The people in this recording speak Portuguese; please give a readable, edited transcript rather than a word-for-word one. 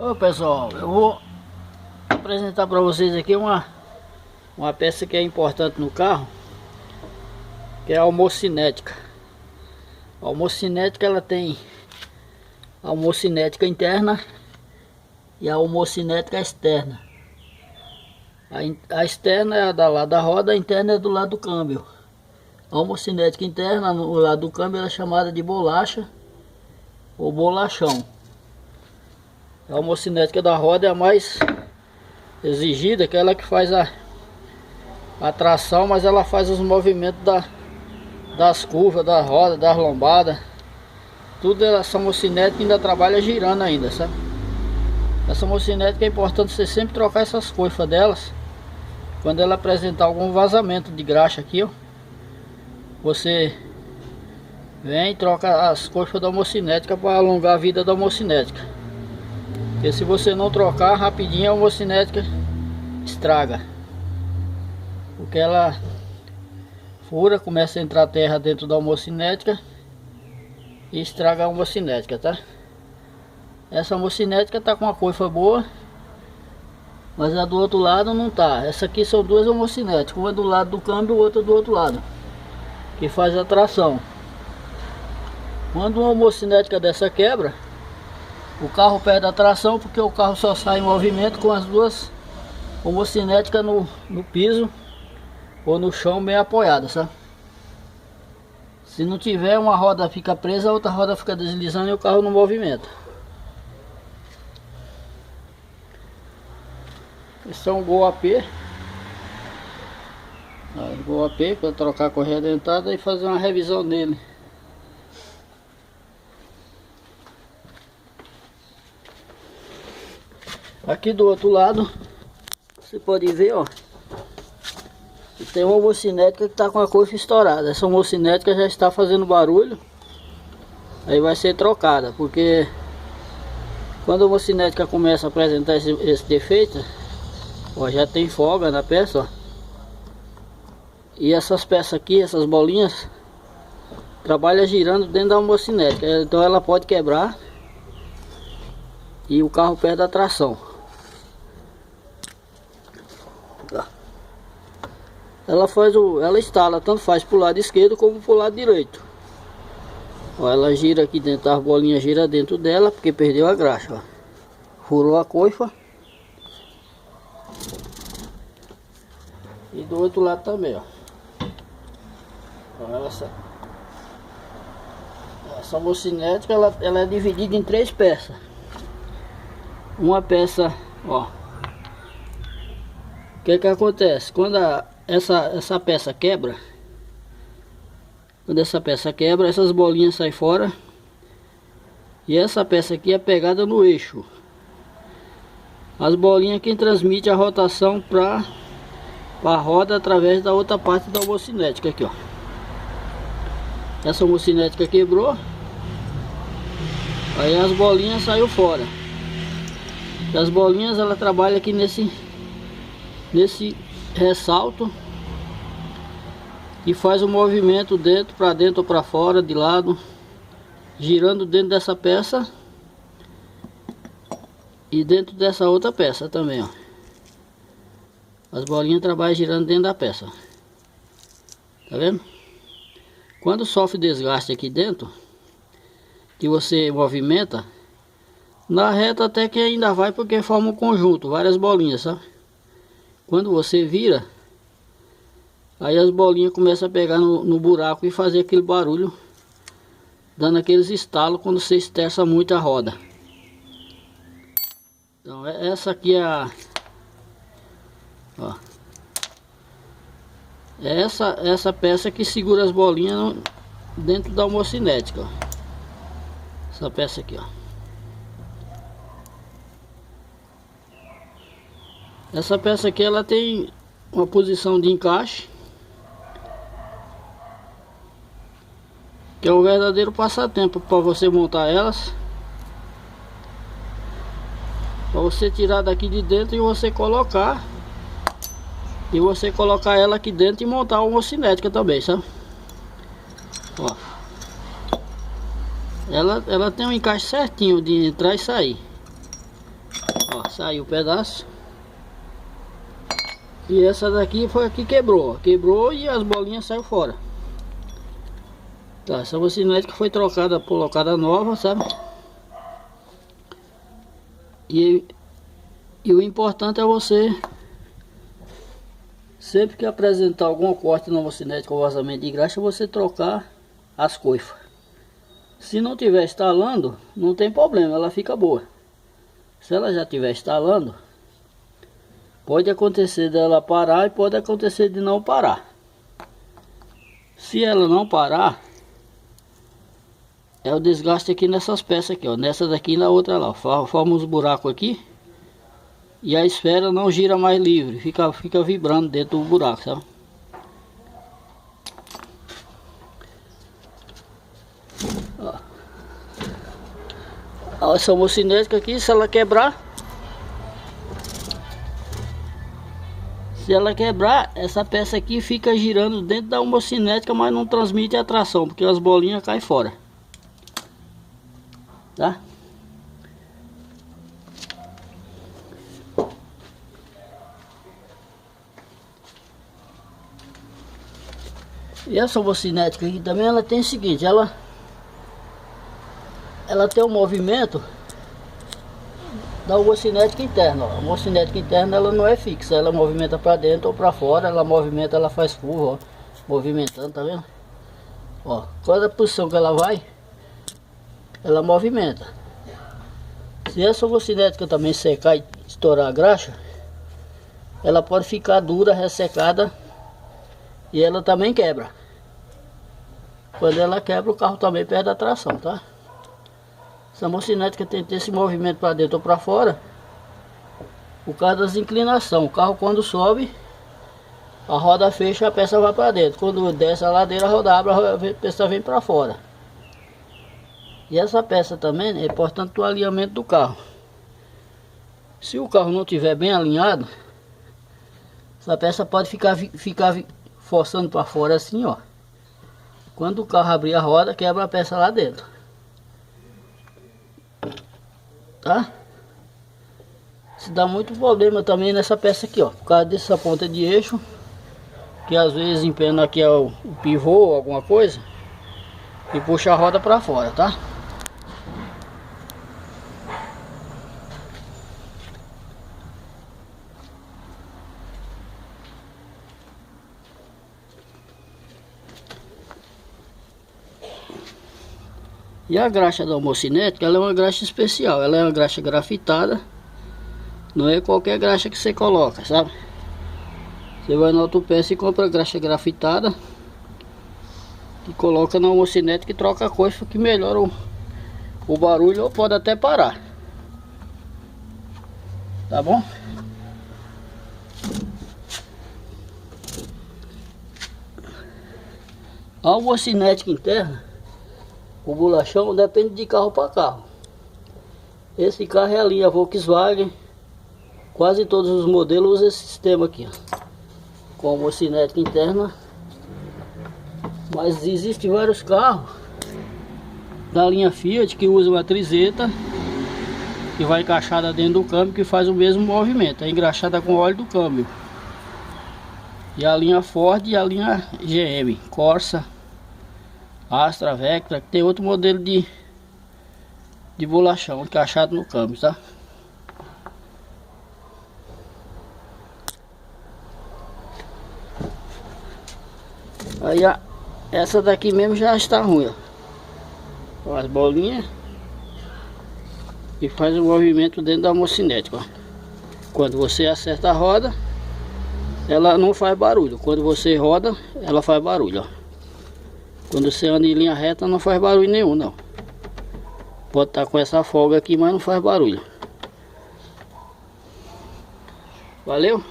Ô pessoal, eu vou apresentar para vocês aqui uma peça que é importante no carro, que é a homocinética. A homocinética, ela tem a homocinética interna e a homocinética externa. A externa é do lado da roda, a interna é do lado do câmbio. A homocinética interna no lado do câmbio é chamada de bolacha ou bolachão. A homocinética da roda é a mais exigida, que é ela que faz a tração, mas ela faz os movimentos das curvas, da roda, das lombadas. Tudo essa homocinética ainda trabalha girando ainda, sabe? Essa homocinética é importante você sempre trocar essas coifas delas. Quando ela apresentar algum vazamento de graxa aqui, ó, você vem e troca as coifas da homocinética para alongar a vida da homocinética. Porque se você não trocar rapidinho, a homocinética estraga. Porque ela fura, começa a entrar terra dentro da homocinética e estraga a homocinética, tá? Essa homocinética tá com uma coifa boa, mas a do outro lado não tá. Essa aqui são duas homocinéticas, uma do lado do câmbio e outra do outro lado, que faz a tração. Quando uma homocinética dessa quebra, o carro perde a tração, porque o carro só sai em movimento com as duas homocinéticas no piso ou no chão bem apoiada, sabe? Se não tiver, uma roda fica presa, a outra roda fica deslizando e o carro não movimenta. Esse é um Gol AP. Gol AP para trocar a correia dentada e fazer uma revisão nele. Aqui do outro lado, você pode ver, ó, que tem uma homocinética que está com a coifa estourada. Essa homocinética já está fazendo barulho, aí vai ser trocada, porque quando a homocinética começa a apresentar esse defeito, ó, já tem folga na peça, ó. E essas peças aqui, essas bolinhas, trabalham girando dentro da homocinética, então ela pode quebrar e o carro perde a tração. Ela instala, tanto faz pro lado esquerdo como pro lado direito. Ó, ela gira aqui dentro, as bolinhas giram dentro dela, porque perdeu a graxa, ó. Furou a coifa. E do outro lado também, ó. Ó, essa homocinética, ela é dividida em três peças. Uma peça, ó. O que acontece? Quando essa peça quebra, essas bolinhas saem fora. E essa peça aqui é pegada no eixo. As bolinhas quem transmite a rotação para a roda através da outra parte da homocinética aqui, ó. Essa homocinética quebrou, aí as bolinhas saiu fora. E as bolinhas ela trabalha aqui nesse ressalto e faz o movimento dentro ou para fora, de lado, girando dentro dessa peça e dentro dessa outra peça também, ó. As bolinhas trabalham girando dentro da peça, tá vendo? Quando sofre desgaste aqui dentro, que você movimenta, na reta até que ainda vai, porque forma um conjunto, várias bolinhas, sabe? Quando você vira, aí as bolinhas começam a pegar no buraco e fazer aquele barulho, dando aqueles estalos quando você esterça muito a roda. Então essa aqui é a... Ó, essa peça que segura as bolinhas dentro da homocinética, ó. Essa peça aqui, ó. Essa peça aqui ela tem uma posição de encaixe, que é um verdadeiro passatempo para você montar elas, para você tirar daqui de dentro e você colocar ela aqui dentro e montar a homocinética também, sabe? Ó, ela tem um encaixe certinho de entrar e sair. Ó, saiu o pedaço. E essa daqui foi a que quebrou. Quebrou e as bolinhas saíram fora. Tá, essa mocinete foi trocada, colocada nova, sabe? E o importante é você, sempre que apresentar algum corte na mocinete com vazamento de graxa, você trocar as coifas. Se não tiver estalando, não tem problema, ela fica boa. Se ela já estiver estalando, pode acontecer dela parar e pode acontecer de não parar. Se ela não parar, é o desgaste aqui nessas peças aqui, ó. Nessa daqui e na outra lá. Forma uns buracos aqui. E a esfera não gira mais livre. Fica vibrando dentro do buraco, sabe? Ó, essa mocinética aqui, se ela quebrar, essa peça aqui fica girando dentro da homocinética, mas não transmite a tração, porque as bolinhas caem fora. Tá? E essa homocinética aqui também, ela tem o seguinte, ela tem um movimento da homocinética interna, ó. A homocinética interna ela não é fixa, ela movimenta para dentro ou para fora, ela movimenta, ela faz curva, ó, movimentando, tá vendo? Ó, cada posição que ela vai, ela movimenta. Se essa homocinética também secar e estourar a graxa, ela pode ficar dura, ressecada, e ela também quebra. Quando ela quebra, o carro também perde a tração, tá? Essa homocinética tem que ter esse movimento para dentro ou para fora, por causa das inclinações. O carro quando sobe, a roda fecha, a peça vai para dentro. Quando desce a ladeira, a roda abre, a peça vem para fora. E essa peça também é importante o alinhamento do carro. Se o carro não estiver bem alinhado, essa peça pode ficar forçando para fora assim, ó. Quando o carro abrir a roda, quebra a peça lá dentro. Tá? Se dá muito problema também nessa peça aqui, ó, por causa dessa ponta de eixo, que às vezes empena aqui o pivô ou alguma coisa e puxa a roda para fora, tá? E a graxa da homocinética, ela é uma graxa especial, ela é uma graxa grafitada. Não é qualquer graxa que você coloca, sabe? Você vai na autopeça e compra graxa grafitada e coloca na homocinética e troca a coifa, que melhora o barulho, ou pode até parar. Tá bom? A homocinética interna, o bolachão, depende de carro para carro. Esse carro é a linha Volkswagen. Quase todos os modelos usam esse sistema aqui, ó, com homocinética interna. Mas existem vários carros da linha Fiat que usam a trizeta, que vai encaixada dentro do câmbio, que faz o mesmo movimento, é engraxada com óleo do câmbio. E a linha Ford e a linha GM, Corsa, Astra, Vectra, tem outro modelo de bolachão encaixado no câmbio, tá? Aí essa daqui mesmo já está ruim, ó. As bolinhas e faz o movimento dentro da homocinética, ó. Quando você acerta a roda, ela não faz barulho. Quando você roda, ela faz barulho, ó. Quando você anda em linha reta, não faz barulho nenhum, não. Pode estar com essa folga aqui, mas não faz barulho. Valeu?